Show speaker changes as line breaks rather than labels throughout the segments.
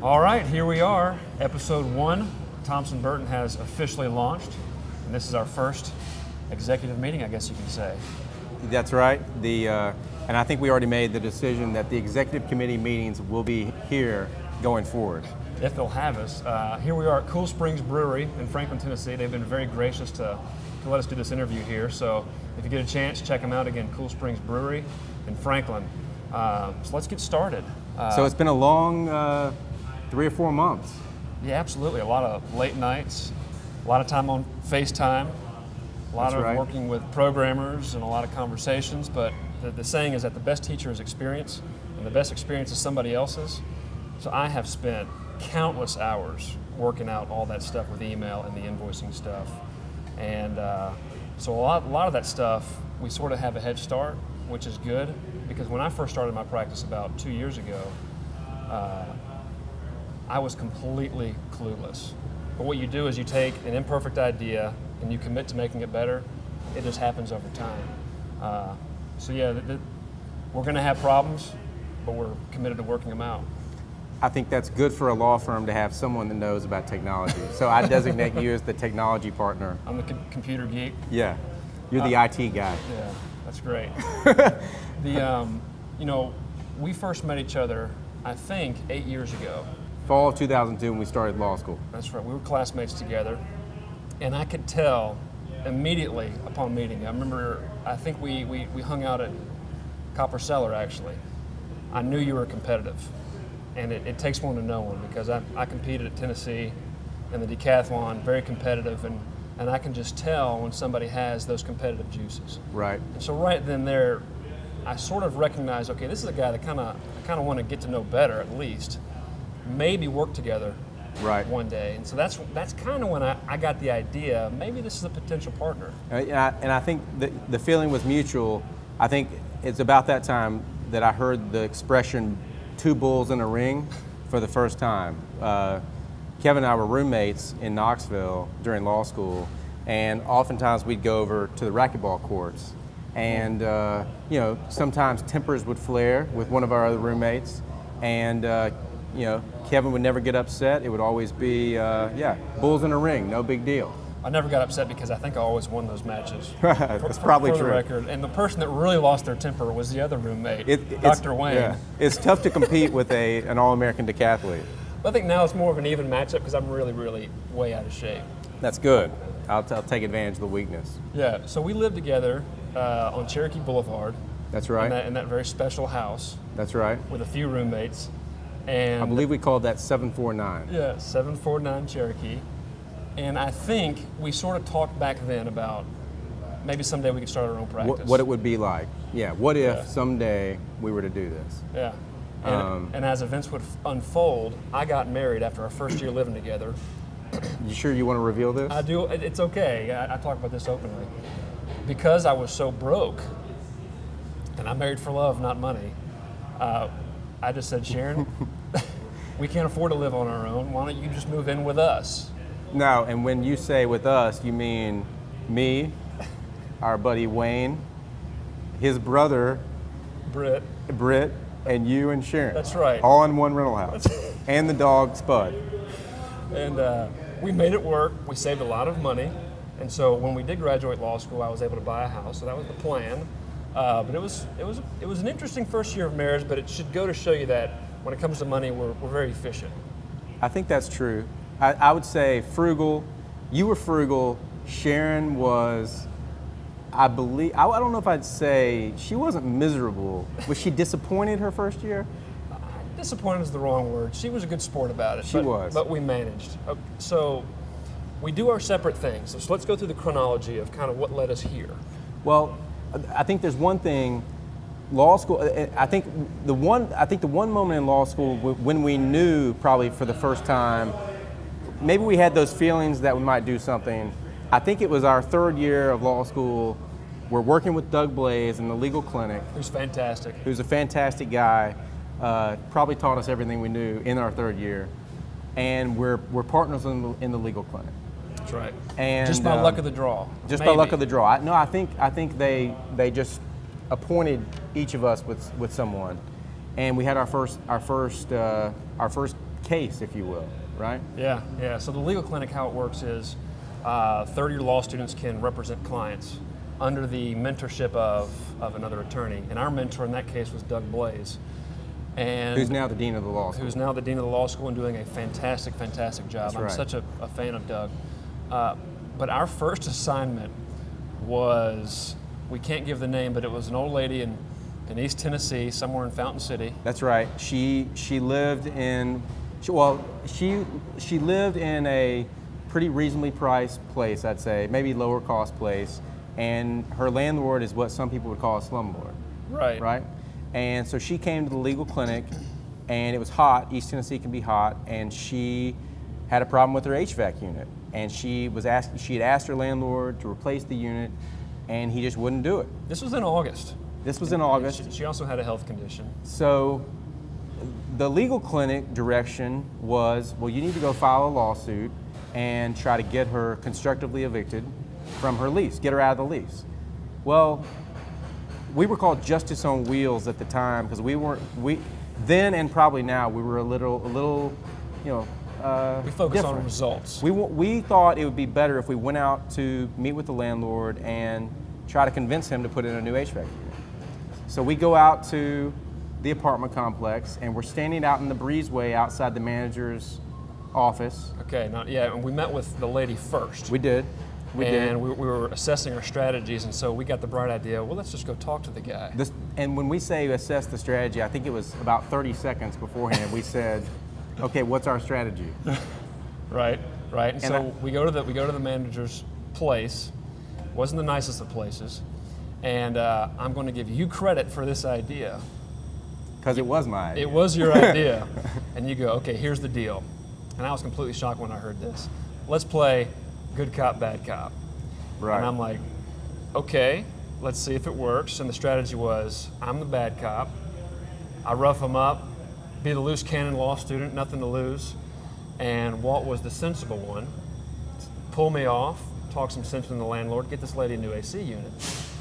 All right, here we are. Episode 1, Thompson Burton has officially launched, and this is our first executive meeting, I guess you can say.
That's right. And I think we already made the decision that the executive committee meetings will be here going forward.
If they'll have us. Here we are at Cool Springs Brewery in Franklin, Tennessee. They've been very gracious to let us do this interview here. So if you get a chance, check them out again, Cool Springs Brewery in Franklin. So let's get started.
So it's been a long 3 or 4 months.
Yeah, absolutely. A lot of late nights, a lot of time on FaceTime, a lot of working with programmers and a lot of conversations. But the saying is that the best teacher is experience, and the best experience is somebody else's. So I have spent countless hours working out all that stuff with email and the invoicing stuff. And so a lot of that stuff, we sort of have a head start, which is good, because when I first started my practice about 2 years ago, I was completely clueless. But what you do is you take an imperfect idea and you commit to making it better. It just happens over time. So yeah, we're going to have problems, but we're committed to working them out.
I think that's good for a law firm to have someone that knows about technology. So I designate you as the technology partner.
I'm the computer geek.
Yeah, you're the IT guy.
Yeah, that's great. We first met each other, I think, 8 years ago.
Fall of 2002 when we started law school.
That's right. We were classmates together, and I could tell immediately upon meeting. I remember, I think we hung out at Copper Cellar, actually. I knew you were competitive, and it takes one to know one, because I competed at Tennessee in the decathlon, very competitive, and I can just tell when somebody has those competitive juices.
Right.
And so right then there, I sort of recognized, okay, this is a guy that I kind of want to get to know better, at least. Maybe work together one day. And so that's kind of when I got the idea, maybe this is a potential partner.
And I think the feeling was mutual. I think it's about that time that I heard the expression, 2 bulls in a ring, for the first time. Kevin and I were roommates in Knoxville during law school, and oftentimes we'd go over to the racquetball courts. And sometimes tempers would flare with one of our other roommates, and Kevin would never get upset. It would always be, bulls in a ring, no big deal.
I never got upset because I think I always won those matches.
That's probably true.
For the record. And the person that really lost their temper was the other roommate, Dr. Wayne.
Yeah. It's tough to compete with an All-American decathlete.
I think now it's more of an even matchup because I'm really, really way out of shape.
That's good. I'll take advantage of the weakness.
Yeah, so we lived together on Cherokee Boulevard.
That's right.
In that very special house.
That's right.
With a few roommates. And
I believe we called that 749.
Yeah, 749 Cherokee. And I think we sort of talked back then about maybe someday we could start our own practice.
What it would be like. Yeah, what if someday we were to do this?
Yeah. And as events would unfold, I got married after our first year living together.
You sure you want to reveal this?
I do. It's okay. I talk about this openly. Because I was so broke, and I married for love, not money, I just said, Sharon, we can't afford to live on our own. Why don't you just move in with us?
No, and when you say with us, you mean me, our buddy Wayne, his brother, Britt, and you and Sharon.
That's right.
All in one rental house. And the dog Spud.
And we made it work. We saved a lot of money. And so when we did graduate law school, I was able to buy a house. So that was the plan. But it was an interesting first year of marriage, but it should go to show you that when it comes to money, we're very efficient.
I think that's true. I would say frugal. You were frugal. Sharon was, I believe, I don't know if I'd say, she wasn't miserable. Was she disappointed her first year?
Disappointed is the wrong word. She was a good sport about it.
She was.
But we managed. So we do our separate things. So let's go through the chronology of kind of what led us here.
Well, I think there's one thing, law school, I think the one moment in law school when we knew probably for the first time, maybe we had those feelings that we might do something. I think it was our 3rd year of law school. We're working with Doug Blaze in the legal clinic.
Who's fantastic.
Who's a fantastic guy. Probably taught us everything we knew in our 3rd year. And we're partners in the legal clinic.
That's right.
And
just by luck of the draw.
Just maybe. By luck of the draw. I think they just appointed each of us with someone, and we had our first case, if you will, right?
Yeah. So the legal clinic, how it works is third-year law students can represent clients under the mentorship of another attorney. And our mentor in that case was Doug Blaze. And
who's now the dean of the law school.
Who's now the dean of the law school and doing a fantastic job. I'm such a fan of Doug. But our first assignment was, we can't give the name, but it was an old lady in East Tennessee, somewhere in Fountain City.
That's right. She lived in a pretty reasonably priced place, I'd say, maybe lower cost place, and her landlord is what some people would call a slumlord.
Right.
Right? And so she came to the legal clinic, and it was hot. East Tennessee can be hot, and she had a problem with her HVAC unit. And she had asked her landlord to replace the unit, and he just wouldn't do it.
This was in August. She also had a health condition.
So the legal clinic direction was, well, you need to go file a lawsuit and try to get her constructively evicted from her lease, get her out of the lease. Well, we were called Justice on Wheels at the time because then and probably now we were a little,
we focus
different
on results.
We thought it would be better if we went out to meet with the landlord and try to convince him to put in a new HVAC unit. So we go out to the apartment complex, and we're standing out in the breezeway outside the manager's office.
Okay, and we met with the lady first.
We did.
We were assessing our strategies, and so we got the bright idea, well, let's just go talk to the guy.
And when we say assess the strategy, I think it was about 30 seconds beforehand, we said, okay, what's our strategy?
Right. And so we go to the manager's place. Wasn't the nicest of places. And I'm going to give you credit for this idea.
Because it was my idea.
It was your idea. And you go, okay, here's the deal. And I was completely shocked when I heard this. Let's play good cop, bad cop.
Right.
And I'm like, okay, let's see if it works. And the strategy was, I'm the bad cop. I rough him up, be the loose cannon law student, nothing to lose. And Walt was the sensible one. Pull me off, talk some sense into the landlord, get this lady a new AC unit.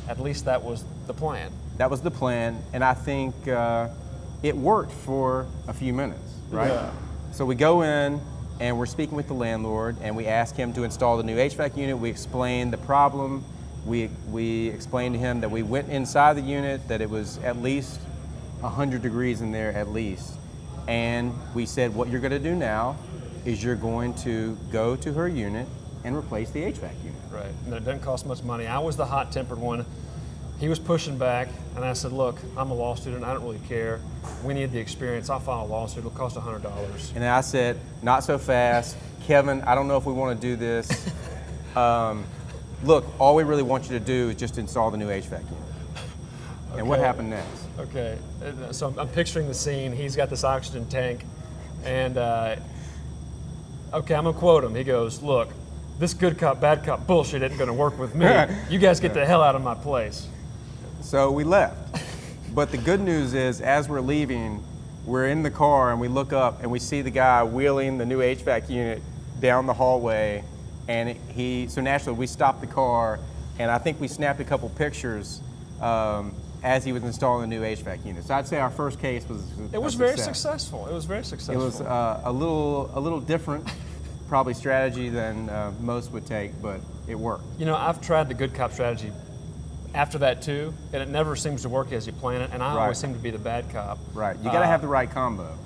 At least that was the plan.
That was the plan, and I think it worked for a few minutes, right?
Yeah.
So we go in, and we're speaking with the landlord, and we ask him to install the new HVAC unit. We explain the problem. We explained to him that we went inside the unit, that it was at least 100 degrees in there at least. And we said, what you're going to do now is you're going to go to her unit and replace the HVAC unit.
Right, and it doesn't cost much money. I was the hot-tempered one. He was pushing back, and I said, look, I'm a law student. I don't really care. We need the experience. I'll file a lawsuit. It'll cost $100.
And then I said, not so fast. Kevin, I don't know if we want to do this. Look, all we really want you to do is just install the new HVAC unit. Okay. And what happened next?
Okay, so I'm picturing the scene. He's got this oxygen tank, and okay, I'm going to quote him. He goes, look, this good cop, bad cop bullshit isn't going to work with me. You guys get the hell out of my place.
So we left. But the good news is, as we're leaving, we're in the car and we look up and we see the guy wheeling the new HVAC unit down the hallway. And so naturally we stopped the car, and I think we snapped a couple pictures as he was installing the new HVAC unit. So I'd say our first case was
It was very successful. It was very successful.
It was a little different, probably strategy than most would take, but it worked.
You know, I've tried the good cop strategy after that too, and it never seems to work as you plan it, and I always seem to be the bad cop.
Right, you got to have the right combo.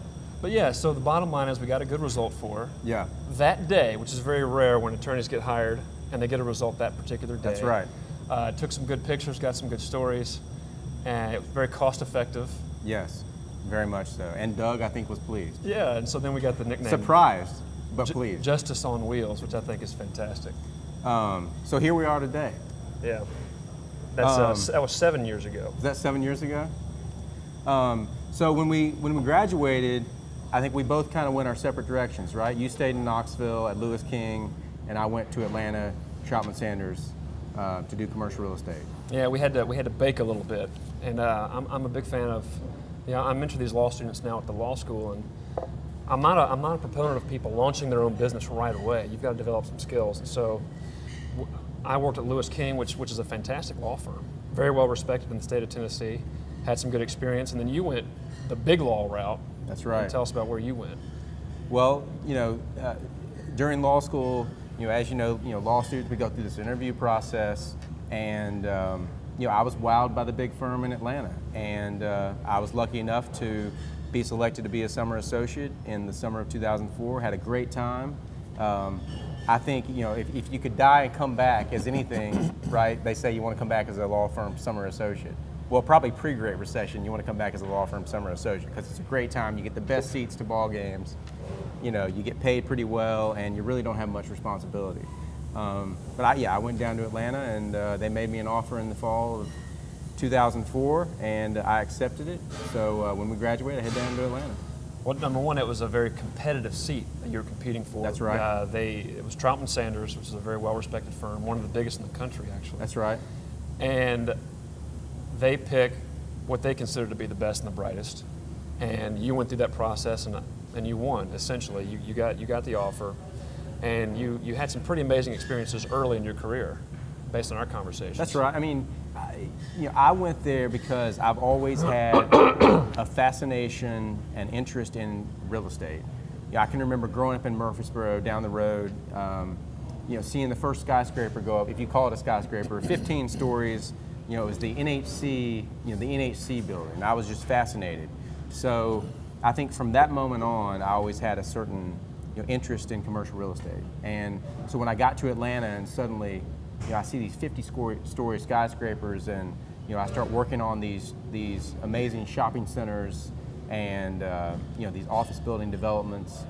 But yeah, so the bottom line is we got a good result for her.
Yeah.
That day, which is very rare when attorneys get hired and they get a result that particular day.
That's right.
Took some good pictures, got some good stories, and it was very cost effective.
Yes, very much so. And Doug, I think, was pleased.
Yeah, and so then we got the nickname.
Surprised, but pleased.
Justice on Wheels, which I think is fantastic.
So here we are today.
Yeah. That's that was 7 years ago.
Was that 7 years ago? So when we graduated, I think we both kind of went our separate directions, right? You stayed in Knoxville at Lewis King, and I went to Atlanta, Troutman Sanders, to do commercial real estate.
Yeah, we had to bake a little bit, and I'm a big fan of. I mentor these law students now at the law school, and I'm not a proponent of people launching their own business right away. You've got to develop some skills, and so I worked at Lewis King, which is a fantastic law firm, very well respected in the state of Tennessee. Had some good experience, and then you went the big law route.
That's right.
Tell us about where you went.
Well, during law school, as you know, law students, we go through this interview process, and I was wowed by the big firm in Atlanta, and I was lucky enough to be selected to be a summer associate in the summer of 2004. Had a great time. I think if you could die and come back as anything, right? They say you want to come back as a law firm summer associate. Well, probably pre-Great Recession, you want to come back as a law firm summer associate because it's a great time. You get the best seats to ball games. You get paid pretty well, and you really don't have much responsibility. But I went down to Atlanta, and they made me an offer in the fall of 2004, and I accepted it. So when we graduated, I head down to Atlanta.
Well, number one, it was a very competitive seat that you were competing for.
That's right.
It was Troutman Sanders, which is a very well-respected firm, one of the biggest in the country, actually.
That's right.
And they pick what they consider to be the best and the brightest. And you went through that process, and you won, essentially. You got the offer, and you had some pretty amazing experiences early in your career, based on our conversations.
That's right. I mean, I went there because I've always had a fascination and interest in real estate. I can remember growing up in Murfreesboro, down the road, seeing the first skyscraper go up. If you call it a skyscraper, 15 stories. It was the NHC, the NHC building. And I was just fascinated. So I think from that moment on, I always had a certain interest in commercial real estate. And so when I got to Atlanta and suddenly I see these 50-story skyscrapers, and I start working on these amazing shopping centers and these office building developments,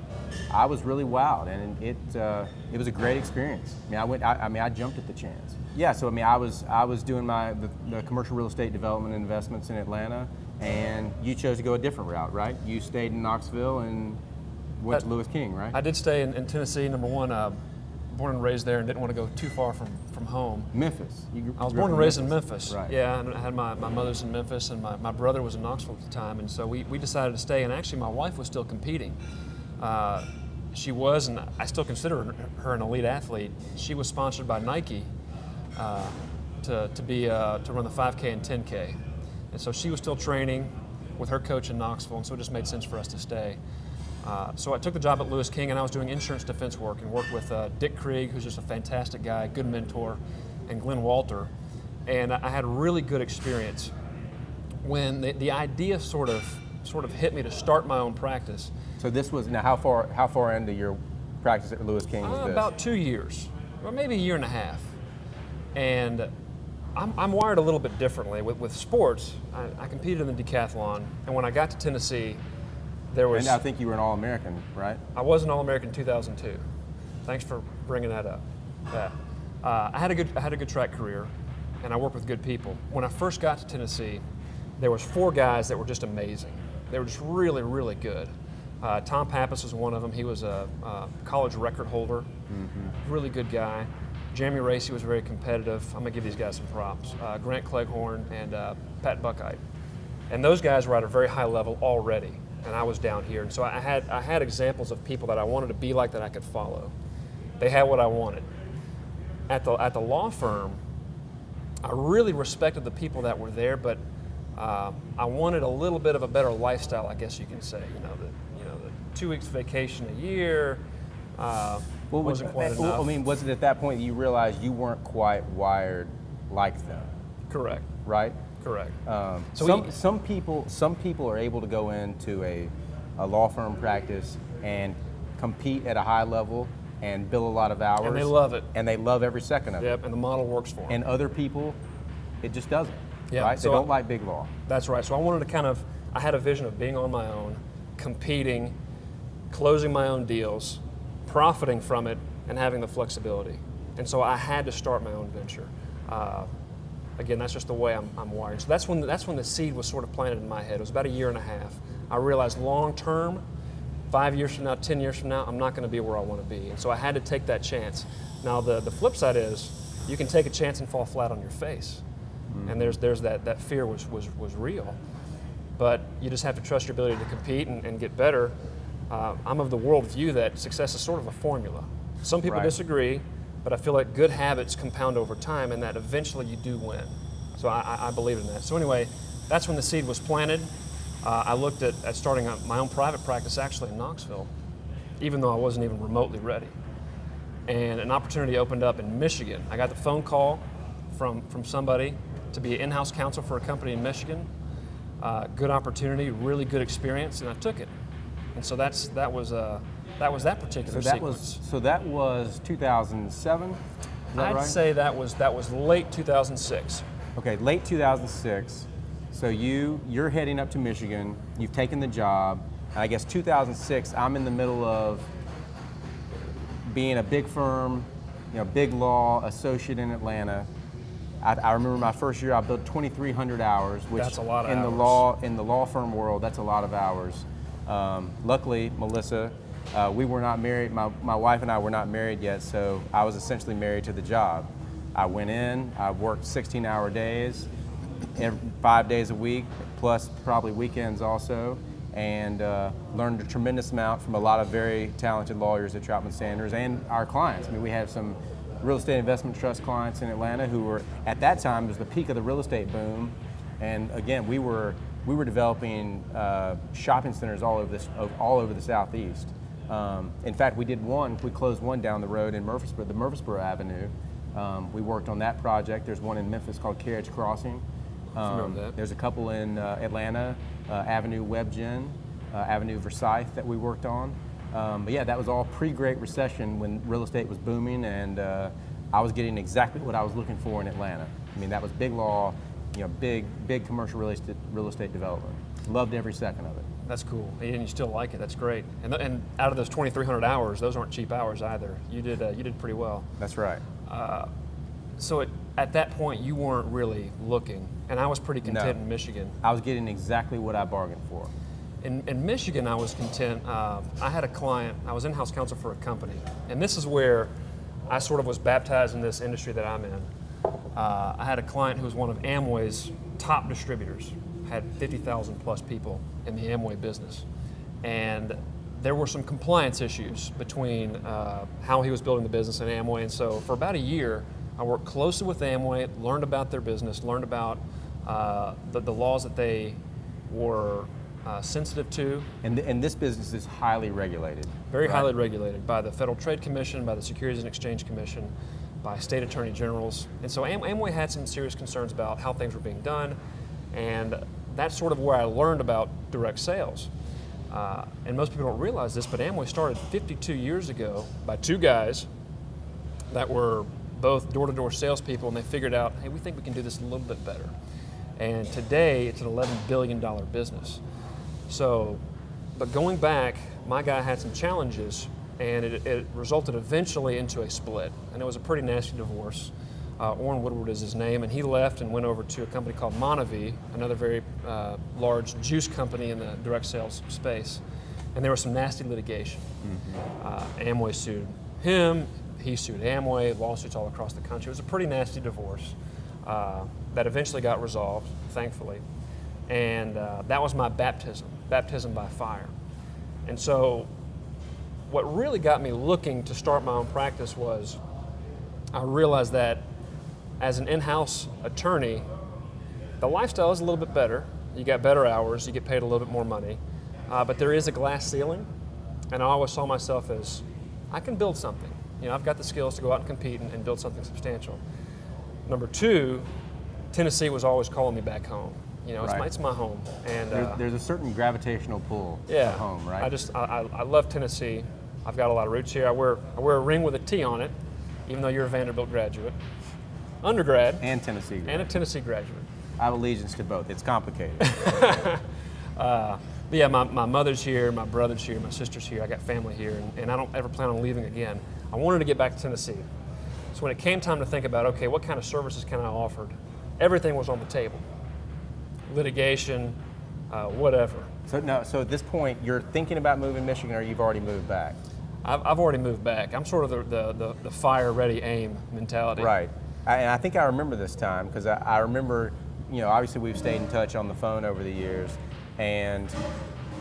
I was really wowed, and it was a great experience. I jumped at the chance. Yeah, so I was doing the commercial real estate development investments in Atlanta, and you chose to go a different route, right? You stayed in Knoxville and went to Lewis King, right?
I did stay in Tennessee. Number one, born and raised there, and didn't want to go too far from home.
Memphis.
I was born and raised in Memphis.
Right.
Yeah, and I had my mother's in Memphis, and my brother was in Knoxville at the time, and so we decided to stay. And actually, my wife was still competing. She was, and I still consider her an elite athlete. She was sponsored by Nike to run the 5K and 10K, and so she was still training with her coach in Knoxville, and so it just made sense for us to stay. So I took the job at Lewis King, and I was doing insurance defense work, and worked with Dick Krieg, who's just a fantastic guy, good mentor, and Glenn Walter. And I had a really good experience when the idea sort of hit me to start my own practice.
So this was, now how far into your practice at Lewis King was this?
About 2 years, or maybe a year and a half. And I'm wired a little bit differently. With sports, I competed in the decathlon, and when I got to Tennessee, there was...
And I think you were an All-American, right?
I was an All-American in 2002. Thanks for bringing that up. Yeah. I had a good track career, and I worked with good people. When I first got to Tennessee, there was 4 guys that were just amazing. They were just really, really good. Tom Pappas was one of them. He was a college record holder, really good guy. Jeremy Racy was very competitive. I'm going to give these guys some props. Grant Cleghorn and Pat Buckeye. And those guys were at a very high level already, and I was down here. And so I had examples of people that I wanted to be like, that I could follow. They had what I wanted. At the law firm, I really respected the people that were there, but I wanted a little bit of a better lifestyle, I guess you can say. The 2 weeks vacation a year wasn't quite enough.
I mean, was it at that point that you realized you weren't quite wired like them?
Correct.
Right?
Correct.
Some people are able to go into a law firm practice and compete at a high level and bill a lot of hours.
And they love it.
And they love every second of it.
Yep, and the model works for them.
And other people, it just doesn't.
Yeah,
right? They don't like big law.
That's right. So I wanted to I had a vision of being on my own, competing, closing my own deals, profiting from it, and having the flexibility. And so I had to start my own venture. Again, that's just the way I'm wired. So that's when the seed was sort of planted in my head. It was about a year and a half. I realized long term, 5 years from now, 10 years from now, I'm not going to be where I want to be. And so I had to take that chance. Now the flip side is, you can take a chance and fall flat on your face. And there's that fear was real. But you just have to trust your ability to compete and get better. I'm of the worldview that success is sort of a formula. Some people disagree, but I feel like good habits compound over time, and that eventually you do win. So I believe in that. So anyway, that's when the seed was planted. I looked at starting my own private practice actually in Knoxville. even though I wasn't even remotely ready. And an opportunity opened up in Michigan. I got the phone call from somebody to be an in-house counsel for a company in Michigan. Good opportunity, really good experience, and I took it. And so that was that particular sequence.
So that was 2007.
I'd say that was late 2006.
Okay, late 2006. So you're heading up to Michigan. You've taken the job. And I guess 2006. I'm in the middle of being a big firm, big law associate in Atlanta. I remember my first year, I built 2,300 hours, which
that's a lot of
hours. In the law firm world, that's a lot of hours. Luckily, Melissa, we were not married. My wife and I were not married yet, so I was essentially married to the job. I went in, I worked 16-hour days, 5 days a week, plus probably weekends also, and learned a tremendous amount from a lot of very talented lawyers at Troutman Sanders and our clients. I mean, we have some real estate investment trust clients in Atlanta who were, at that time, it was the peak of the real estate boom. And again, we were developing shopping centers all over the Southeast. In fact, we closed one down the road in Murfreesboro, the Murfreesboro Avenue. We worked on that project. There's one in Memphis called Carriage Crossing. There's a couple in Atlanta, Avenue WebGen, Avenue Versailles that we worked on. But yeah, that was all pre-Great Recession when real estate was booming, and I was getting exactly what I was looking for in Atlanta. I mean, that was big law, big commercial real estate development. Loved every second of it.
That's cool, and you still like it. That's great. And out of those 2,300 hours, those aren't cheap hours either. You did pretty well.
That's right.
So at that point, you weren't really looking, and I was pretty content in Michigan.
I was getting exactly what I bargained for.
In Michigan, I was content. I had a client, I was in-house counsel for a company, and this is where I sort of was baptized in this industry that I'm in. I had a client who was one of Amway's top distributors, had 50,000 plus people in the Amway business. And there were some compliance issues between how he was building the business and Amway, and so for about a year, I worked closely with Amway, learned about their business, learned about the laws that they were sensitive to.
And this business is highly regulated.
Very highly regulated by the Federal Trade Commission, by the Securities and Exchange Commission, by state attorney generals. And so Amway had some serious concerns about how things were being done, and that's sort of where I learned about direct sales. And most people don't realize this, but Amway started 52 years ago by two guys that were both door-to-door salespeople, and they figured out, hey, we think we can do this a little bit better. And today, it's an $11 billion business. So, but going back, my guy had some challenges, and it resulted eventually into a split. And it was a pretty nasty divorce. Orrin Woodward is his name, and he left and went over to a company called Monavie, another very large juice company in the direct sales space. And there was some nasty litigation. Amway sued him, he sued Amway, lawsuits all across the country. It was a pretty nasty divorce that eventually got resolved, thankfully. And that was my baptism by fire. And so what really got me looking to start my own practice was I realized that as an in-house attorney, the lifestyle is a little bit better. You got better hours, you get paid a little bit more money, but there is a glass ceiling, and I always saw myself as, I can build something. I've got the skills to go out and compete and build something substantial. Number two, Tennessee was always calling me back home. It's my home. And
there's a certain gravitational pull
to
home, right?
I love Tennessee. I've got a lot of roots here. I wear a ring with a T on it, even though you're a Vanderbilt graduate. Undergrad.
And Tennessee graduate.
And a Tennessee graduate.
I have allegiance to both. It's complicated.
But yeah, my mother's here, my brother's here, my sister's here. I got family here, and I don't ever plan on leaving again. I wanted to get back to Tennessee. So when it came time to think about, okay, what kind of services can I offer, everything was on the table. Litigation, whatever.
So at this point, you're thinking about moving to Michigan, or you've already moved back?
I've already moved back. I'm sort of the fire, ready, aim mentality.
Right. And I think I remember this time, because I remember, obviously we've stayed in touch on the phone over the years, and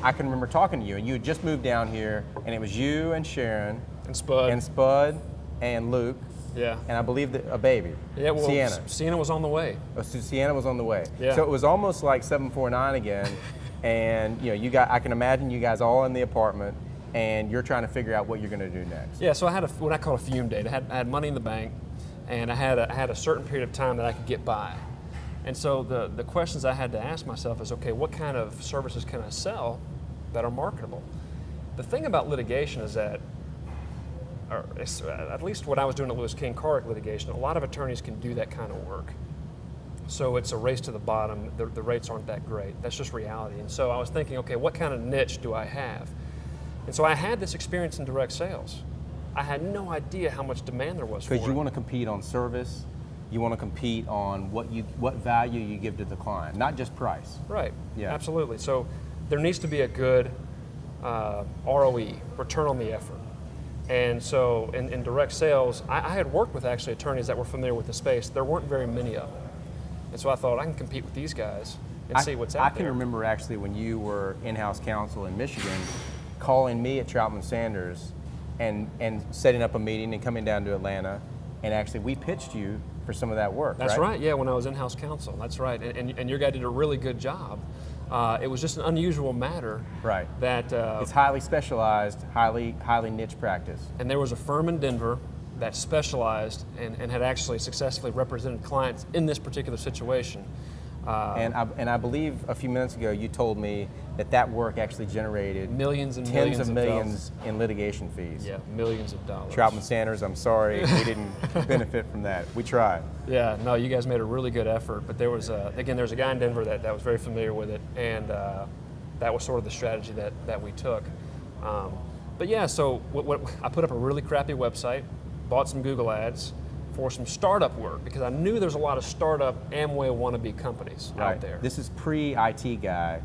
I can remember talking to you, and you had just moved down here, and it was you and Sharon.
And Spud.
And Luke.
Yeah.
And I believe that a baby.
Yeah, well,
Sienna.
Sienna was on the way.
Oh, so Sienna was on the way.
Yeah.
So it was almost like 749 again, and I can imagine you guys all in the apartment, and you're trying to figure out what you're going to do next.
Yeah, so I had what I call a fume date. I had money in the bank, and I had a certain period of time that I could get by. And so the questions I had to ask myself is, okay, what kind of services can I sell that are marketable? The thing about litigation is that, or at least what I was doing at Lewis King Carrick litigation, a lot of attorneys can do that kind of work. So it's a race to the bottom. The rates aren't that great. That's just reality. And so I was thinking, okay, what kind of niche do I have? And so I had this experience in direct sales. I had no idea how much demand there was for it.
Because you want to compete on service, you want to compete on what value you give to the client, not just price.
Right.
Yeah.
Absolutely. So there needs to be a good ROE, return on the effort. And so in direct sales, I had worked with actually attorneys that were familiar with the space. There weren't very many of them. And so I thought I can compete with these guys and see what's out there.
I can remember actually when you were in-house counsel in Michigan, calling me at Troutman Sanders and setting up a meeting and coming down to Atlanta, and actually we pitched you for some of that work.
That's right. Yeah, when I was in-house counsel. That's right. And your guy did a really good job. It was just an unusual matter.
Right.
That
it's highly specialized, highly niche practice.
And there was a firm in Denver that specialized and had actually successfully represented clients in this particular situation.
And I believe a few minutes ago you told me that work actually generated
millions and
tens
millions
of millions in litigation fees.
Yeah, millions of dollars.
Troutman Sanders, I'm sorry, we didn't benefit from that. We tried.
Yeah, no, you guys made a really good effort, but there was a guy in Denver that was very familiar with it, and that was sort of the strategy that we took. But yeah, so what I put up a really crappy website, bought some Google ads for some startup work, because I knew there's a lot of startup Amway wannabe companies out there.
This is pre-IT guy,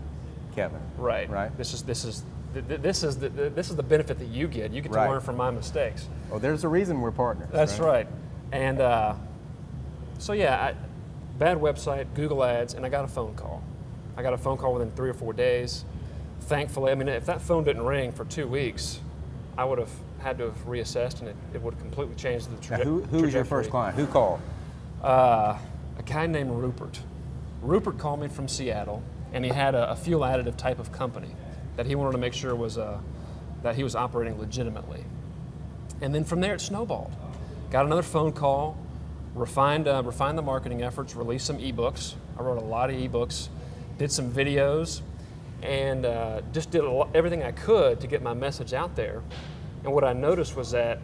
Kevin.
Right.
Right.
This is the benefit that you get. You get to learn from my mistakes.
Oh, there's a reason we're partners.
That's right. And so yeah, bad website, Google ads, and I got a phone call. I got a phone call within 3 or 4 days. Thankfully, I mean, if that phone didn't ring for 2 weeks, I would have had to have reassessed, and it would have completely changed the trajectory.
Who was your first client? Who called?
A guy named Rupert. Rupert called me from Seattle, and he had a fuel additive type of company that he wanted to make sure was that he was operating legitimately. And then from there, it snowballed. Got another phone call, refined the marketing efforts, released some ebooks. I wrote a lot of ebooks, did some videos, and just did everything I could to get my message out there. And what I noticed was that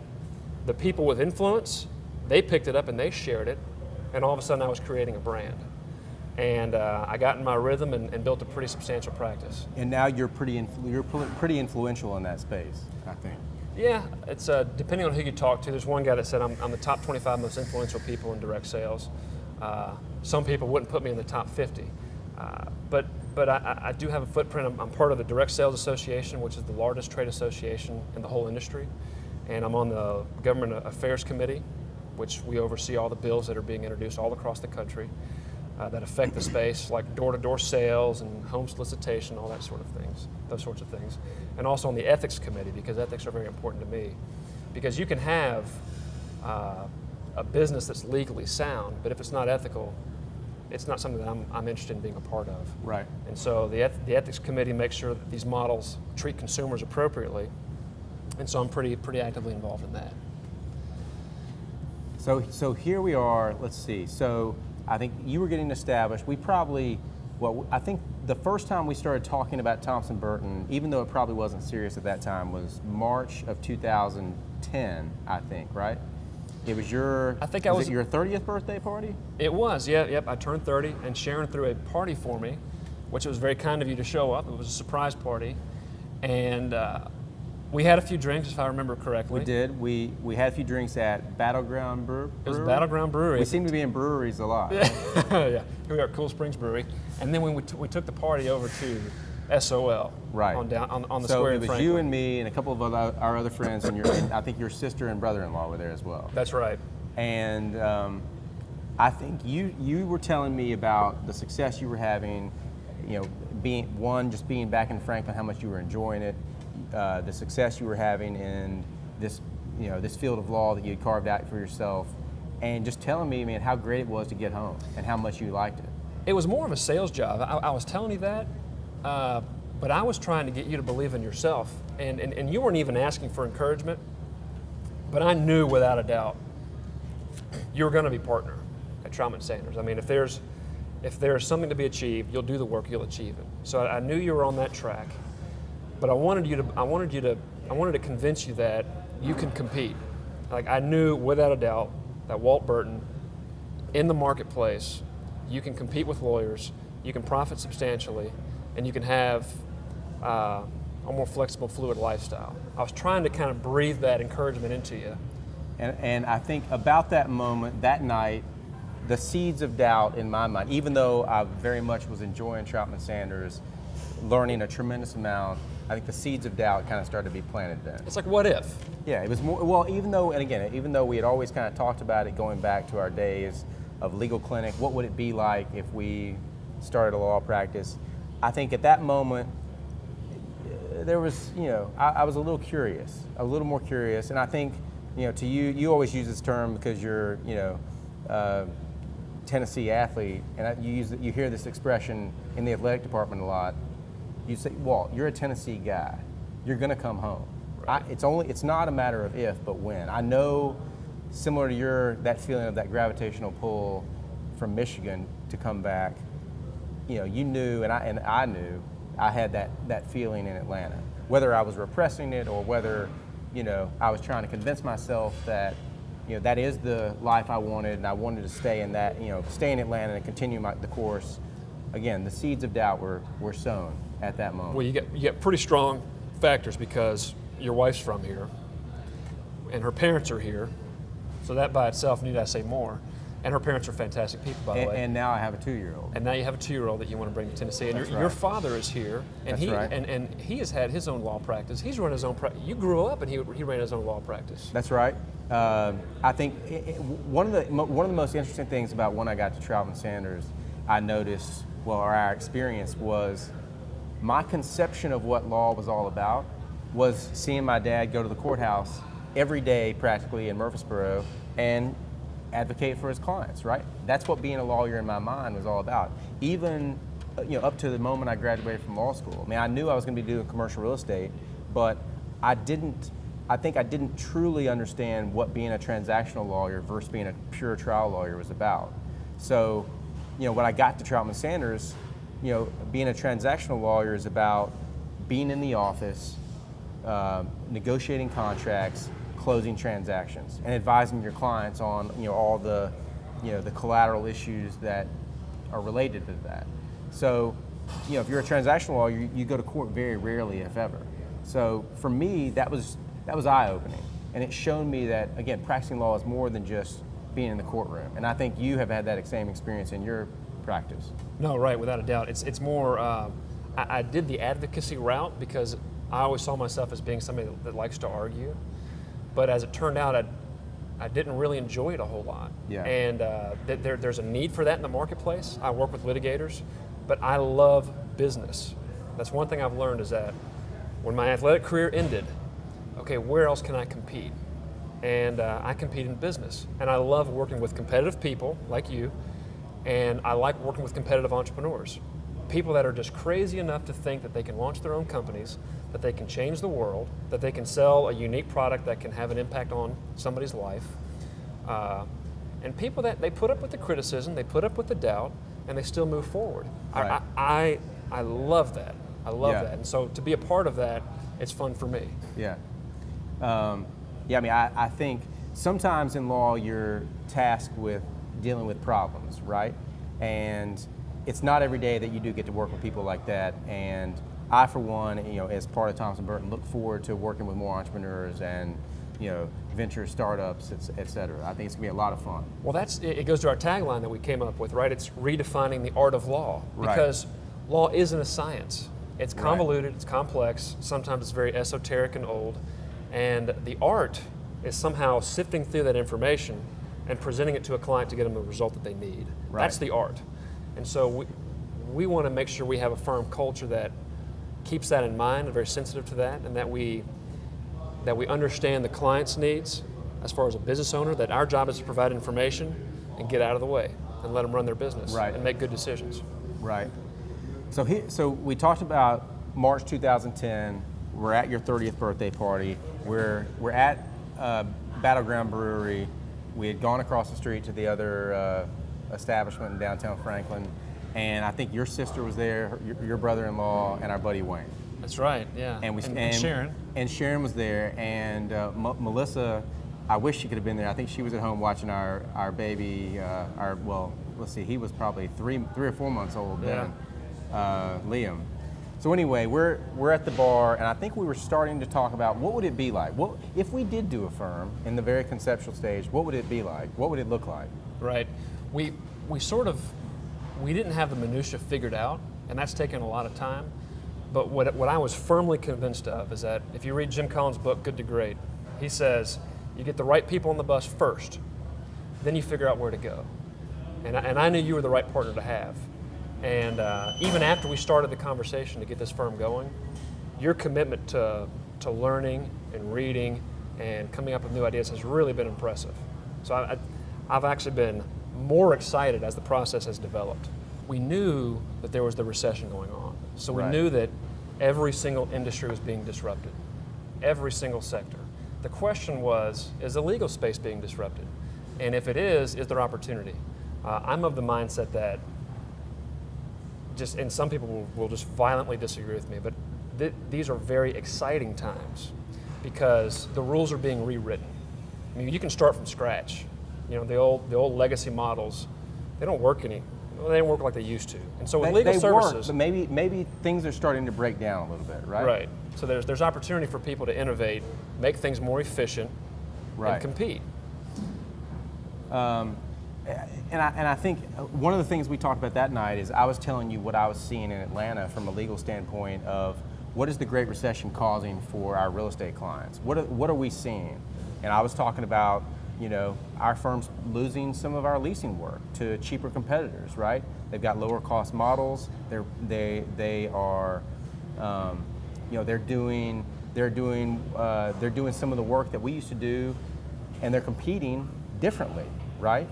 the people with influence, they picked it up and they shared it, and all of a sudden I was creating a brand. And I got in my rhythm and built a pretty substantial practice.
And now you're pretty influential in that space, I think.
Yeah, it's depending on who you talk to. There's one guy that said I'm the top 25 most influential people in direct sales. Some people wouldn't put me in the top 50. But I do have a footprint. I'm part of the Direct Sales Association, which is the largest trade association in the whole industry. And I'm on the Government Affairs Committee, which we oversee all the bills that are being introduced all across the country that affect the space, like door-to-door sales and home solicitation, all that sort of things, those sorts of things. And also on the Ethics Committee, because ethics are very important to me. Because you can have a business that's legally sound, but if it's not ethical, it's not something that I'm interested in being a part of.
Right.
And so the Ethics Committee makes sure that these models treat consumers appropriately, and so I'm pretty actively involved in that.
So here we are, let's see. So I think you were getting established. I think the first time we started talking about Thompson Burton, even though it probably wasn't serious at that time, was March of 2010, I think, right? It was your, was it your 30th birthday party?
It was, yeah, yep. I turned 30, and Sharon threw a party for me, which was very kind of you to show up. It was a surprise party, and we had a few drinks, if I remember correctly.
We did. We had a few drinks at Battleground Brewery.
It was Battleground Brewery.
We seem to be in breweries a lot.
Yeah, here we are at Cool Springs Brewery, and then we took the party over to SOL,
right,
on the
so
square
it
in
was
Franklin.
You and me and a couple of our other friends, and I think your sister and brother-in-law were there as well.
That's right.
And I think you were telling me about the success you were having, just being back in Franklin, how much you were enjoying it, the success you were having in this field of law that you had carved out for yourself, and just telling me, man, how great it was to get home and how much you liked it.
It was more of a sales job. I was telling you that, But I was trying to get you to believe in yourself, and you weren't even asking for encouragement, but I knew without a doubt you were going to be partner at Troutman Sanders. I mean, if there's something to be achieved, you'll do the work, you'll achieve it. So I knew you were on that track, but I wanted to convince you that you can compete. Like, I knew without a doubt that Walt Burton, in the marketplace, you can compete with lawyers, you can profit substantially, and you can have a more flexible, fluid lifestyle. I was trying to kind of breathe that encouragement into you.
And I think about that moment, that night, the seeds of doubt in my mind, even though I very much was enjoying Troutman Sanders, learning a tremendous amount, I think the seeds of doubt kind of started to be planted then.
It's like, what if?
Yeah, it was more, well, even though we had always kind of talked about it going back to our days of legal clinic, what would it be like if we started a law practice? I think at that moment, there was, I was a little more curious, and I think, to you always use this term because you're, Tennessee athlete, and you hear this expression in the athletic department a lot. You say, Walt, you're a Tennessee guy. You're going to come home. Right. It's not a matter of if, but when. I know, similar to that feeling of that gravitational pull from Michigan to come back. You knew, and I knew, I had that feeling in Atlanta. Whether I was repressing it or whether, I was trying to convince myself that, that is the life I wanted, and I wanted to stay in that, stay in Atlanta and continue the course. Again, the seeds of doubt were sown at that moment.
Well, you get pretty strong factors because your wife's from here, and her parents are here, so that by itself, need I say more? And her parents are fantastic people, by the way.
And now I have a 2-year-old.
And now you have a 2-year-old that you want to bring to Tennessee. And your father is here, and he has had his own law practice. He's run his own practice. You grew up, and he ran his own law practice.
That's right. I think one of the most interesting things about when I got to Troutman Sanders, I noticed, or our experience was, my conception of what law was all about was seeing my dad go to the courthouse every day, practically, in Murfreesboro, and advocate for his clients, right? That's what being a lawyer in my mind was all about. Even, up to the moment I graduated from law school. I mean, I knew I was going to be doing commercial real estate, but I think I didn't truly understand what being a transactional lawyer versus being a pure trial lawyer was about. So, when I got to Troutman Sanders, being a transactional lawyer is about being in the office, negotiating contracts, closing transactions, and advising your clients on all the the collateral issues that are related to that. So if you're a transactional lawyer, you go to court very rarely, if ever. So for me, that was eye-opening, and it showed me that, again, practicing law is more than just being in the courtroom. And I think you have had that same experience in your practice.
No, right, without a doubt. It's more. I did the advocacy route because I always saw myself as being somebody that likes to argue. But as it turned out, I didn't really enjoy it a whole lot.
Yeah.
And there's a need for that in the marketplace. I work with litigators, but I love business. That's one thing I've learned, is that when my athletic career ended, okay, where else can I compete? And I compete in business. And I love working with competitive people like you, and I like working with competitive entrepreneurs. People that are just crazy enough to think that they can launch their own companies, that they can change the world, that they can sell a unique product that can have an impact on somebody's life. And people that they put up with the criticism, they put up with the doubt, and they still move forward.
Right.
I love that. I love that. And so to be a part of that, it's fun for me.
Yeah. I think sometimes in law you're tasked with dealing with problems, right? And it's not every day that you do get to work with people like that. And I, for one, as part of Thompson Burton, look forward to working with more entrepreneurs and, venture startups, et cetera. I think it's gonna be a lot of fun.
Well, it goes to our tagline that we came up with, right? It's redefining the art of law, because law isn't a science. It's convoluted, it's complex, sometimes it's very esoteric and old, and the art is somehow sifting through that information and presenting it to a client to get them the result that they need.
Right.
That's the art. And so we want to make sure we have a firm culture that keeps that in mind and very sensitive to that, and that we understand the client's needs as far as a business owner, that our job is to provide information and get out of the way and let them run their business and make good decisions.
Right. So we talked about March 2010. We're at your 30th birthday party. We're at Battleground Brewery. We had gone across the street to the other establishment in downtown Franklin, and I think your sister was there, your brother-in-law, and our buddy Wayne.
That's right, yeah. And Sharon.
And Sharon was there, and Melissa, I wish she could have been there. I think she was at home watching our baby, let's see, he was probably three or 4 months old then, Liam. So anyway, we're at the bar, and I think we were starting to talk about what would it be like? What if we did do a firm in the very conceptual stage? What would it be like? What would it look like?
Right. We didn't have the minutia figured out, and that's taken a lot of time. But what I was firmly convinced of is that if you read Jim Collins' book, Good to Great, he says you get the right people on the bus first, then you figure out where to go. And I knew you were the right partner to have. And even after we started the conversation to get this firm going, your commitment to learning and reading and coming up with new ideas has really been impressive. So I've actually been more excited as the process has developed. We knew that there was the recession going on. So we knew that every single industry was being disrupted, every single sector. The question was, is the legal space being disrupted? And if it is there opportunity? I'm of the mindset that and some people will just violently disagree with me, but these are very exciting times because the rules are being rewritten. I mean, you can start from scratch. You know, the old legacy models, they don't work they don't work like they used to. And so with legal services,
but maybe things are starting to break down a little bit, right?
Right. So there's opportunity for people to innovate, make things more efficient, and compete.
And I think one of the things we talked about that night is I was telling you what I was seeing in Atlanta from a legal standpoint of what is the Great Recession causing for our real estate clients? What are we seeing? And I was talking about, you know, our firm's losing some of our leasing work to cheaper competitors, right? They've got lower cost models. They are, you know, they're doing some of the work that we used to do, and they're competing differently, right?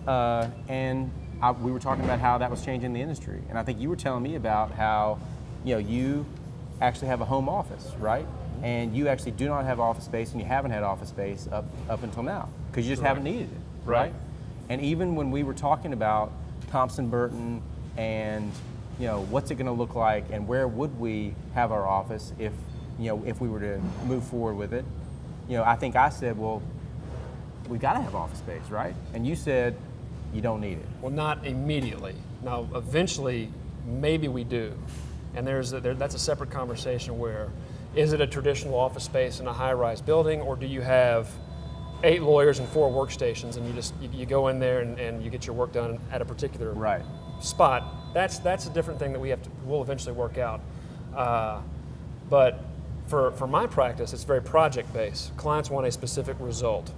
We were talking about how that was changing the industry, and I think you were telling me about how, you know, you actually have a home office, right? And you actually do not have office space, and you haven't had office space up until now because you just haven't needed it, right? And even when we were talking about Thompson Burton and, you know, what's it going to look like, and where would we have our office if we were to move forward with it, you know, I think I said, well, we got to have office space, right? And you said you don't need it.
Well, not immediately. Now, eventually, maybe we do. And that's a separate conversation where, is it a traditional office space in a high-rise building, or do you have 8 lawyers and 4 workstations, and you go in there and you get your work done at a particular spot? That's a different thing that we'll eventually work out. But for my practice, it's very project-based. Clients want a specific result.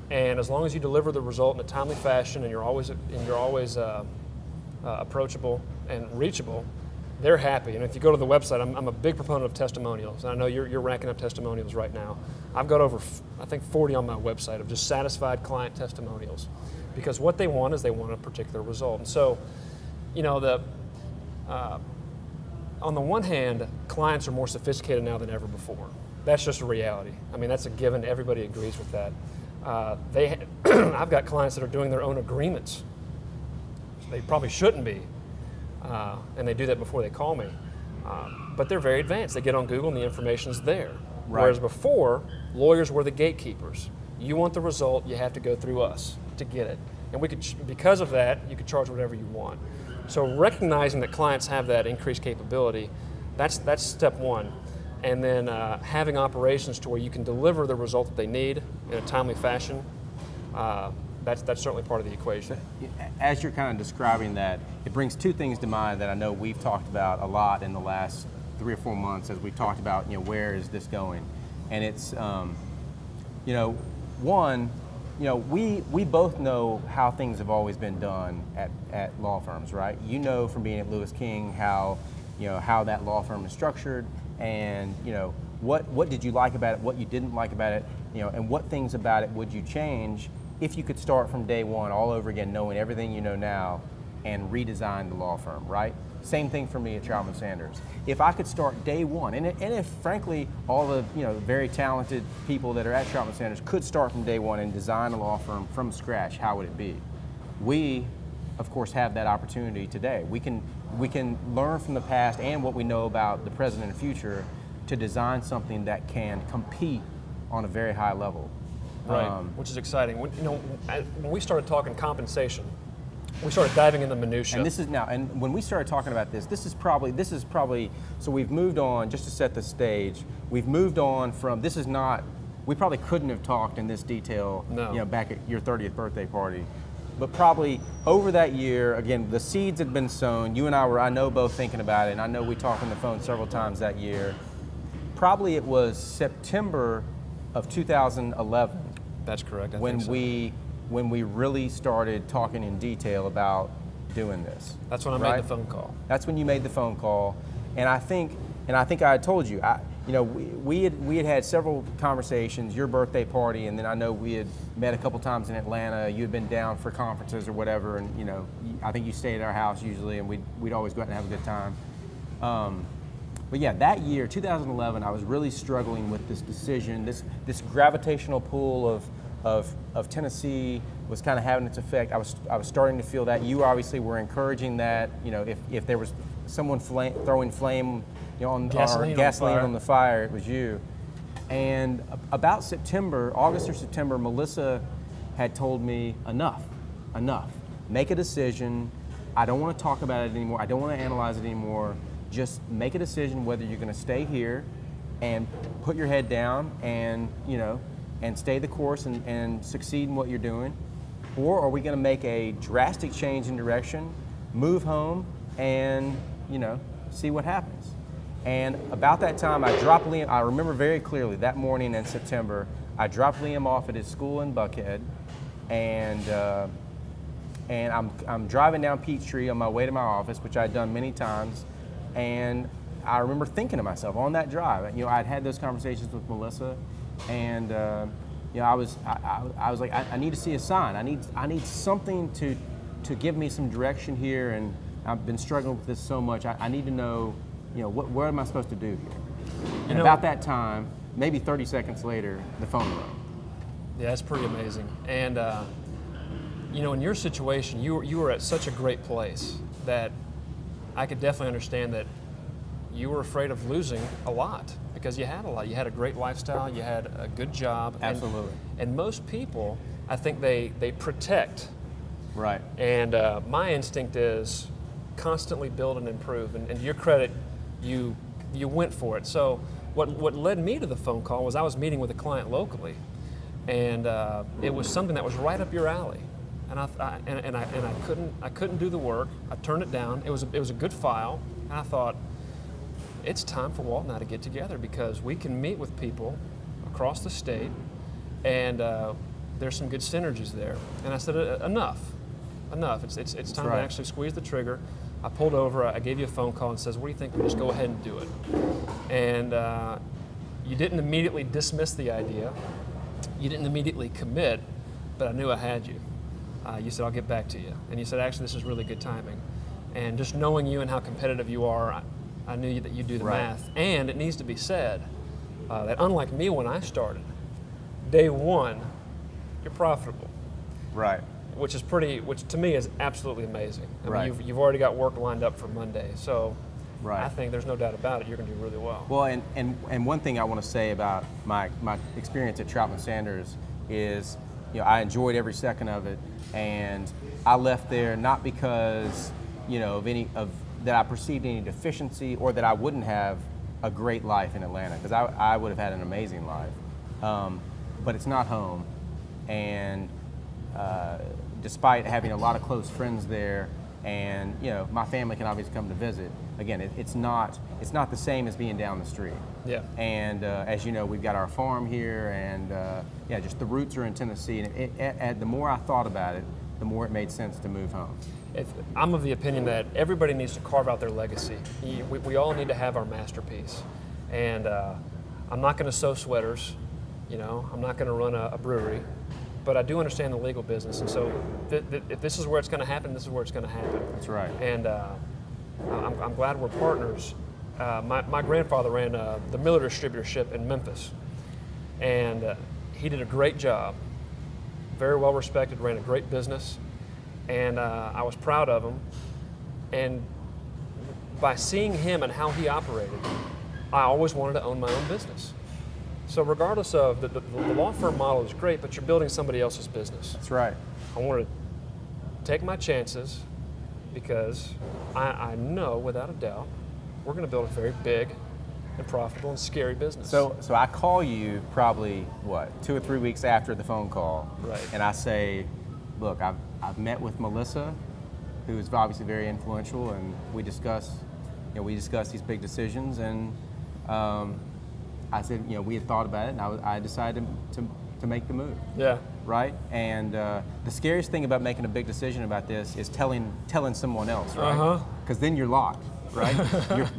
And as long as you deliver the result in a timely fashion and you're always approachable and reachable, they're happy. And if you go to the website, I'm a big proponent of testimonials. And I know you're racking up testimonials right now. I've got over, I think, 40 on my website of just satisfied client testimonials. Because what they want is they want a particular result. And so, you know, on the one hand, clients are more sophisticated now than ever before. That's just a reality. I mean, that's a given. Everybody agrees with that. I've got clients that are doing their own agreements. They probably shouldn't be, and they do that before they call me. But they're very advanced. They get on Google and the information's there. Right. Whereas before, lawyers were the gatekeepers. You want the result, you have to go through us to get it. And because of that, you could charge whatever you want. So recognizing that clients have that increased capability, that's step one. And then having operations to where you can deliver the result that they need in a timely fashion, that's certainly part of the equation.
As you're kind of describing that, it brings 2 things to mind that I know we've talked about a lot in the last 3 or 4 months as we've talked about, you know, where is this going? And it's, you know, one, you know, we both know how things have always been done at law firms, right? You know from being at Lewis King how that law firm is structured, and, you know, what did you like about it, what you didn't like about it, you know, and what things about it would you change if you could start from day one all over again, knowing everything you know now and redesign the law firm, right? Same thing for me at Troutman Sanders. If I could start day one, and if frankly all the very talented people that are at Troutman Sanders could start from day one and design a law firm from scratch, how would it be? We, of course, have that opportunity today. We can learn from the past and what we know about the present and future to design something that can compete on a very high level.
Right, which is exciting. When we started talking compensation, we started diving in the minutia.
And when we started talking about this is probably, so we've moved on, just to set the stage, we've moved on from, we probably couldn't have talked in this detail, back at your 30th birthday party. But probably over that year, again, the seeds had been sown. You and I were, I know, both thinking about it, and I know we talked on the phone several times that year. Probably it was September of 2011.
That's correct. I
when
think so.
when we really started talking in detail about doing this.
That's when I made the phone call.
That's when you made the phone call, and I think I had told you, we had several conversations, your birthday party, and then I know we had met a couple times in Atlanta. You had been down for conferences or whatever, and I think you stayed at our house usually, and we'd always go out and have a good time. But yeah, that year, 2011, I was really struggling with this decision. This gravitational pull of Tennessee was kind of having its effect. I was starting to feel that. You obviously were encouraging that. If there was someone throwing flame, gasoline on the fire, it was you. And about August or September, Melissa had told me, enough. Make a decision. I don't want to talk about it anymore. I don't want to analyze it anymore. Just make a decision whether you're going to stay here and put your head down and stay the course and succeed in what you're doing, or are we going to make a drastic change in direction, move home, and see what happens. And about that time, I dropped Liam. I remember very clearly that morning in September. I dropped Liam off at his school in Buckhead, and I'm driving down Peachtree on my way to my office, which I'd done many times. And I remember thinking to myself on that drive, I'd had those conversations with Melissa, and I was like, I need to see a sign. I need something to give me some direction here, and I've been struggling with this so much. I need to know, what am I supposed to do here? And about that time, maybe 30 seconds later, the phone rang.
Yeah, it's pretty amazing. And in your situation, you were at such a great place that I could definitely understand that you were afraid of losing a lot because you had a lot. You had a great lifestyle, you had a good job.
Absolutely.
And most people, I think they protect.
Right.
And my instinct is constantly build and improve. And to your credit, you went for it. So what led me to the phone call was I was meeting with a client locally, and it was something that was right up your alley. And I couldn't do the work. I turned it down. It was a good file, and I thought it's time for Walt and I to get together because we can meet with people across the state, and there's some good synergies there. And I said enough. It's time to actually squeeze the trigger. I pulled over. I gave you a phone call and says, "What do you think? We just go ahead and do it." And you didn't immediately dismiss the idea. You didn't immediately commit, but I knew I had you. You said, "I'll get back to you." And you said, "Actually, this is really good timing." And just knowing you and how competitive you are, I knew that you'd do the math. And it needs to be said that unlike me when I started, day one, you're profitable.
Right.
Which to me is absolutely amazing. I mean, you've already got work lined up for Monday. So I think there's no doubt about it, you're going to do really well.
Well, and one thing I want to say about my experience at Troutman Sanders is, I enjoyed every second of it, and I left there not because, that I perceived any deficiency or that I wouldn't have a great life in Atlanta, because I would have had an amazing life. But it's not home, and despite having a lot of close friends there, and my family can obviously come to visit. Again, it's not the same as being down the street.
Yeah. And
as you know, we've got our farm here, and just the roots are in Tennessee. And the more I thought about it, the more it made sense to move home.
I'm of the opinion that everybody needs to carve out their legacy. We all need to have our masterpiece. And I'm not going to sew sweaters. I'm not going to run a brewery. But I do understand the legal business, and so if this is where it's going to happen, this is where it's going to happen.
That's right.
And I'm glad we're partners. My grandfather ran the Miller distributorship in Memphis, and he did a great job. Very well respected, ran a great business, and I was proud of him. And by seeing him and how he operated, I always wanted to own my own business. So regardless of the law firm model is great, but you're building somebody else's business.
That's right.
I wanted to take my chances because I know without a doubt we're going to build a very big and profitable and scary business.
So I call you probably, 2 or 3 weeks after the phone call.
Right.
And I say, look, I've met with Melissa, who is obviously very influential, and we discuss these big decisions, and I said, we had thought about it, and I decided to make the move.
Yeah.
Right? And the scariest thing about making a big decision about this is telling someone else, right? Because then you're locked, right?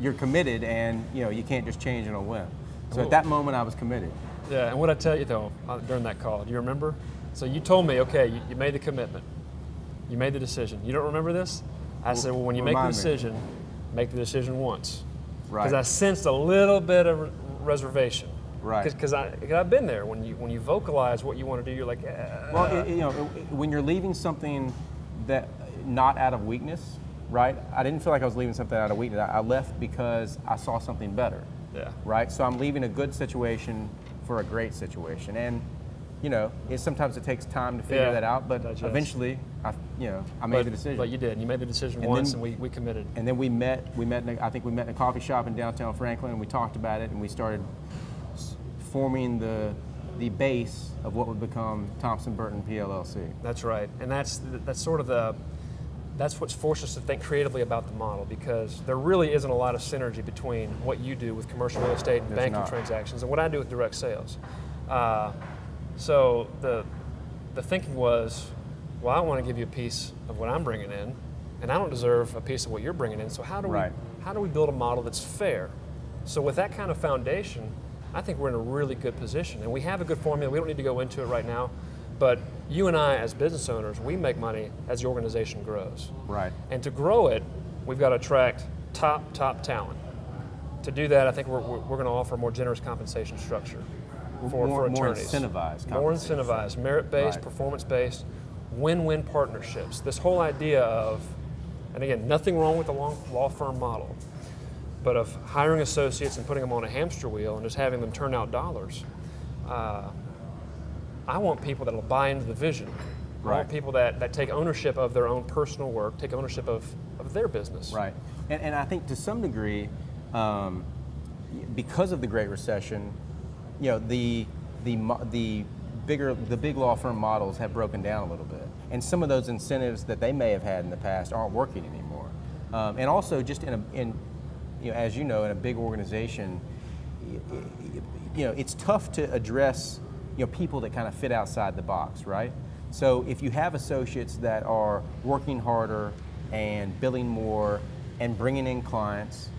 you're committed, and you can't just change on a whim. So at that moment, I was committed.
Yeah, and what I tell you though during that call, do you remember? So you told me, okay, you made the commitment, you made the decision. You don't remember this? I said, well, when you make the decision, make the decision once.
Right.
Because I sensed a little bit of reservation.
Right.
Because I've been there. When you vocalize what you want to do, you're like,
Well, when you're leaving something that not out of weakness, right? I didn't feel like I was leaving something out of weakness. I left because I saw something better.
Yeah.
Right. So I'm leaving a good situation for a great situation, and sometimes it takes time to figure that out. But eventually, I made the decision.
But you did. You made the decision once, and we committed.
And then we met. I think we met in a coffee shop in downtown Franklin, and we talked about it, and we started forming the base of what would become Thompson Burton PLLC.
That's right, and that's sort of that's what's forced us to think creatively about the model, because there really isn't a lot of synergy between what you do with commercial real estate and banking transactions and what I do with direct sales. So the thinking was, well, I want to give you a piece of what I'm bringing in, and I don't deserve a piece of what you're bringing in. So how do we build a model that's fair? So with that kind of foundation, I think we're in a really good position, and we have a good formula. We don't need to go into it right now, but you and I, as business owners, we make money as the organization grows.
Right.
And to grow it, we've got to attract top talent. To do that, I think we're going to offer a more generous compensation structure for attorneys.
More incentivized.
More incentivized, merit-based, performance-based, win-win partnerships. This whole idea of, and again, nothing wrong with the law firm model, but of hiring associates and putting them on a hamster wheel and just having them turn out dollars. I want people that will buy into the vision. Right. I want people that take ownership of their own personal work, take ownership of their business.
Right. And I think to some degree, because of the Great Recession, the big law firm models have broken down a little bit, and some of those incentives that they may have had in the past aren't working anymore. And also, just as in a big organization, it's tough to address people that kind of fit outside the box, right? So if you have associates that are working harder and billing more and bringing in clients,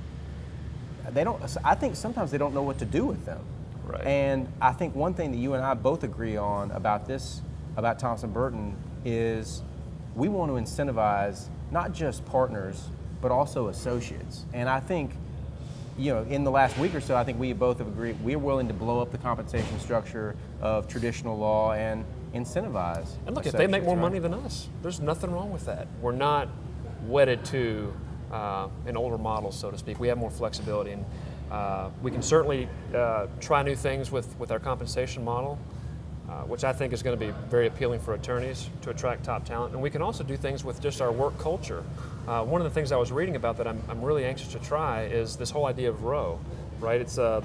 I think sometimes they don't know what to do with them.
Right.
And I think one thing that you and I both agree on about Thompson Burton, is we want to incentivize not just partners, but also associates. And I think, in the last week or so, I think we both have agreed we're willing to blow up the compensation structure of traditional law and incentivize.
And look, if they make more money than us, there's nothing wrong with that. We're not wedded to an older model, so to speak. We have more flexibility, and we can certainly try new things with our compensation model, which I think is going to be very appealing for attorneys to attract top talent. And we can also do things with just our work culture. One of the things I was reading about that I'm really anxious to try is this whole idea of ROW, right? It's the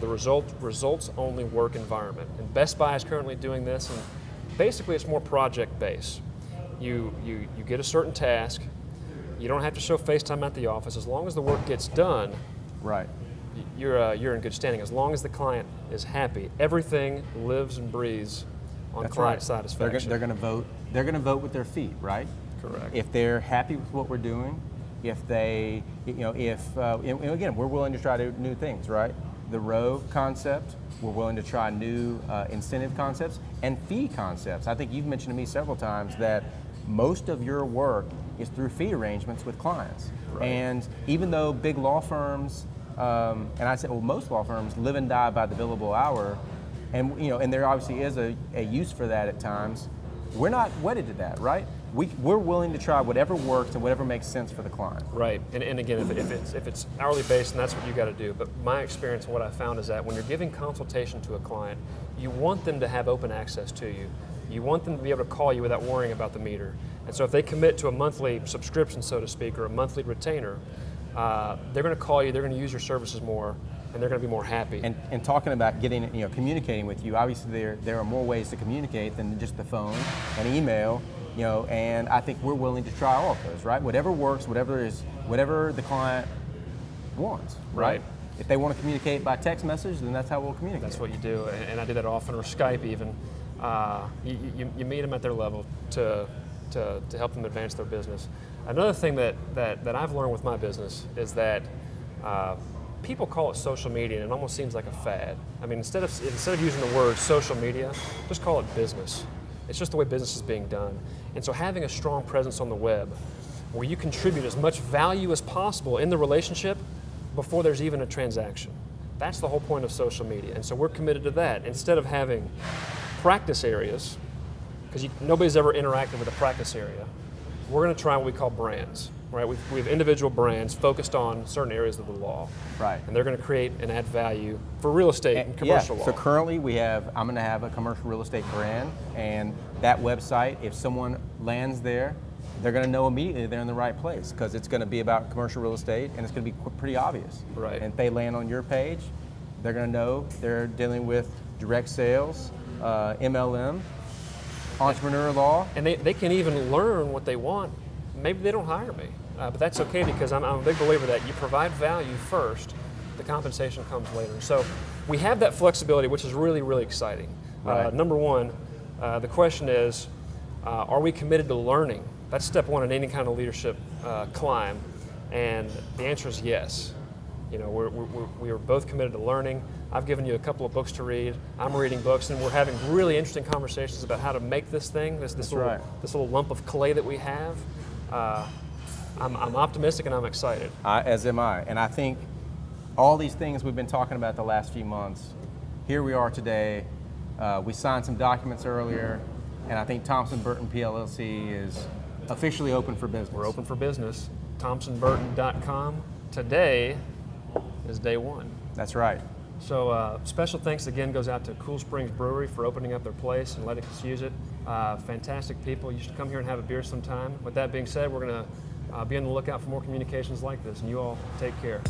results-only work environment. And Best Buy is currently doing this, and basically it's more project-based. You get a certain task, you don't have to show FaceTime at the office. As long as the work gets done,
right,
you're in good standing. As long as the client is happy, everything lives and breathes on client satisfaction.
They're going to vote. They're going to vote with their feet, right?
Correct.
If they're happy with what we're doing, if they, again, we're willing to try new things, right? The row concept, we're willing to try new incentive concepts and fee concepts. I think you've mentioned to me several times that most of your work is through fee arrangements with clients. Right. And even though big law firms, and I said, well, most law firms live and die by the billable hour, and and there obviously is a use for that at times. We're not wedded to that, right? We're willing to try whatever works and whatever makes sense for the client.
Right, and again, if it's hourly based, then that's what you got to do. But my experience and what I found is that when you're giving consultation to a client, you want them to have open access to you. You want them to be able to call you without worrying about the meter. And so if they commit to a monthly subscription, so to speak, or a monthly retainer, they're going to call you, they're going to use your services more, and they're going to be more happy.
And talking about getting, communicating with you, obviously there are more ways to communicate than just the phone and email, and I think we're willing to try all of those, right? Whatever works, whatever the client wants, right? If they want to communicate by text message, then that's how we'll communicate.
That's what you do, and I do that often, or Skype even. You meet them at their level to help them advance their business. Another thing that I've learned with my business is that people call it social media, and it almost seems like a fad. I mean, instead of using the word social media, just call it business. It's just the way business is being done. And so having a strong presence on the web where you contribute as much value as possible in the relationship before there's even a transaction. That's the whole point of social media. And so we're committed to that. Instead of having practice areas, because nobody's ever interacted with a practice area, we're going to try what we call brands. Right, we have individual brands focused on certain areas of the law.
Right.
And they're going to create and add value for real estate and commercial law.
So currently I'm going to have a commercial real estate brand, and that website, if someone lands there, they're going to know immediately they're in the right place because it's going to be about commercial real estate and it's going to be pretty obvious.
Right.
And if they land on your page, they're going to know they're dealing with direct sales, MLM, entrepreneur law.
And they can even learn what they want. Maybe they don't hire me. But that's okay because I'm a big believer that you provide value first, the compensation comes later. So we have that flexibility, which is really, really exciting.
Right.
Number one, the question is, are we committed to learning? That's step one in any kind of leadership climb, and the answer is yes. We are both committed to learning. I've given you a couple of books to read. I'm reading books, and we're having really interesting conversations about how to make this thing, this little lump of clay that we have. I'm optimistic and I'm excited.
As am I. And I think all these things we've been talking about the last few months, here we are today. We signed some documents earlier, and I think Thompson Burton PLLC is officially open for business.
We're open for business. ThompsonBurton.com. Today is day one.
That's right.
So special thanks again goes out to Cool Springs Brewery for opening up their place and letting us use it. Fantastic people. You should come here and have a beer sometime. With that being said, we're going to be on the lookout for more communications like this, and you all take care.